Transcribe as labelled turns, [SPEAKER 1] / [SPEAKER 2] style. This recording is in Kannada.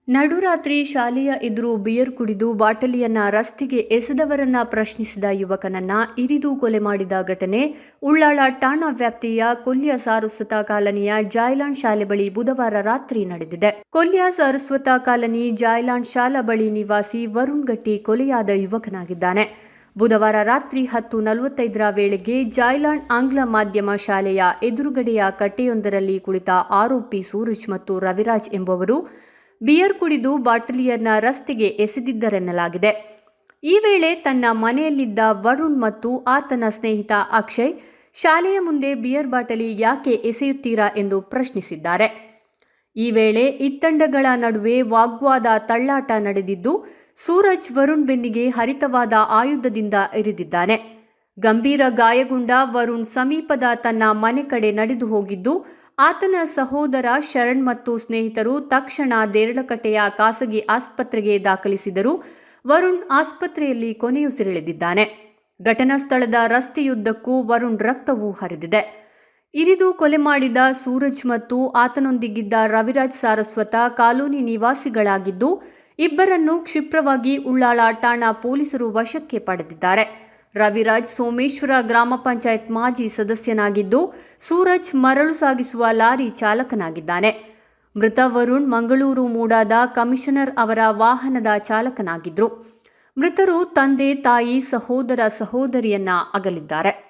[SPEAKER 1] ನಡುರಾತ್ರಿ ಶಾಲೆಯ ಎದುರು ಬಿಯರ್ ಕುಡಿದು ಬಾಟಲಿಯನ್ನ ರಸ್ತೆಗೆ ಎಸೆದವರನ್ನ ಪ್ರಶ್ನಿಸಿದ ಯುವಕನನ್ನ ಇರಿದು ಕೊಲೆ ಮಾಡಿದ ಘಟನೆ ಉಳ್ಳಾಳ ಠಾಣಾ ವ್ಯಾಪ್ತಿಯ ಕೊಲ್ಯ ಸಾರಸ್ವತ ಕಾಲನಿಯ ಜಾಯ್ಲಾಂಡ್ ಶಾಲೆ ಬಳಿ ಬುಧವಾರ ರಾತ್ರಿ ನಡೆದಿದೆ. ಕೊಲ್ಯ ಸಾರಸ್ವತ ಕಾಲನಿ ಜಾಯ್ಲಾಂಡ್ ಶಾಲಾ ಬಳಿ ನಿವಾಸಿ ವರುಣ್ ಗಟ್ಟಿ ಕೊಲೆಯಾದ ಯುವಕನಾಗಿದ್ದಾನೆ. ಬುಧವಾರ ರಾತ್ರಿ 10:45ರ ವೇಳೆಗೆ ಜಾಯ್ಲಾಂಡ್ ಆಂಗ್ಲ ಮಾಧ್ಯಮ ಶಾಲೆಯ ಎದುರುಗಡೆಯ ಕಟ್ಟೆಯೊಂದರಲ್ಲಿ ಕುಳಿತ ಆರೋಪಿ ಸೂರಜ್ ಮತ್ತು ರವಿರಾಜ್ ಎಂಬುವರು ಬಿಯರ್ ಕುಡಿದು ಬಾಟಲಿಯನ್ನ ರಸ್ತೆಗೆ ಎಸೆದಿದ್ದರೆನ್ನಲಾಗಿದೆ. ಈ ವೇಳೆ ತನ್ನ ಮನೆಯಲ್ಲಿದ್ದ ವರುಣ್ ಮತ್ತು ಆತನ ಸ್ನೇಹಿತ ಅಕ್ಷಯ್ ಶಾಲೆಯ ಮುಂದೆ ಬಿಯರ್ ಬಾಟಲಿ ಯಾಕೆ ಎಸೆಯುತ್ತೀರಾ ಎಂದು ಪ್ರಶ್ನಿಸಿದ್ದಾರೆ. ಈ ವೇಳೆ ಇತ್ತಂಡಗಳ ನಡುವೆ ವಾಗ್ವಾದ ತಳ್ಳಾಟ ನಡೆದಿದ್ದು, ಸೂರಜ್ ವರುಣ್ ಬೆನ್ನಿಗೆ ಹರಿತವಾದ ಆಯುಧದಿಂದ ಇರಿದಿದ್ದಾನೆ. ಗಂಭೀರ ಗಾಯಗೊಂಡ ವರುಣ್ ಸಮೀಪದ ತನ್ನ ಮನೆ ಕಡೆ ನಡೆದು ಹೋಗಿದ್ದು, ಆತನ ಸಹೋದರ ಶರಣ್ ಮತ್ತು ಸ್ನೇಹಿತರು ತಕ್ಷಣ ದೇರಳಕಟ್ಟೆಯ ಖಾಸಗಿ ಆಸ್ಪತ್ರೆಗೆ ದಾಖಲಿಸಿದರೂ ವರುಣ್ ಆಸ್ಪತ್ರೆಯಲ್ಲಿ ಕೊನೆಯುಸಿರೆಳೆದಿದ್ದಾನೆ. ಘಟನಾ ಸ್ಥಳದ ರಸ್ತೆಯುದ್ದಕ್ಕೂ ವರುಣ್ ರಕ್ತವೂ ಹರಿದಿದೆ. ಇರಿದು ಕೊಲೆ ಮಾಡಿದ ಸೂರಜ್ ಮತ್ತು ಆತನೊಂದಿಗಿದ್ದ ರವಿರಾಜ್ ಸಾರಸ್ವತ ಕಾಲೋನಿ ನಿವಾಸಿಗಳಾಗಿದ್ದು, ಇಬ್ಬರನ್ನು ಕ್ಷಿಪ್ರವಾಗಿ ಉಳ್ಳಾಳ ಠಾಣಾ ಪೊಲೀಸರು ವಶಕ್ಕೆ ಪಡೆದಿದ್ದಾರೆ. ರವಿರಾಜ್ ಸೋಮೇಶ್ವರ ಗ್ರಾಮ ಪಂಚಾಯತ್ ಮಾಜಿ ಸದಸ್ಯನಾಗಿದ್ದು, ಸೂರಜ್ ಮರಳು ಸಾಗಿಸುವ ಲಾರಿ ಚಾಲಕನಾಗಿದ್ದಾನೆ. ಮೃತ ವರುಣ್ ಮಂಗಳೂರು ಮೂಡಾದ ಕಮಿಷನರ್ ಅವರ ವಾಹನದ ಚಾಲಕನಾಗಿದ್ರು. ಮೃತರು ತಂದೆ, ತಾಯಿ, ಸಹೋದರ, ಸಹೋದರಿಯನ್ನ ಅಗಲಿದ್ದಾರೆ.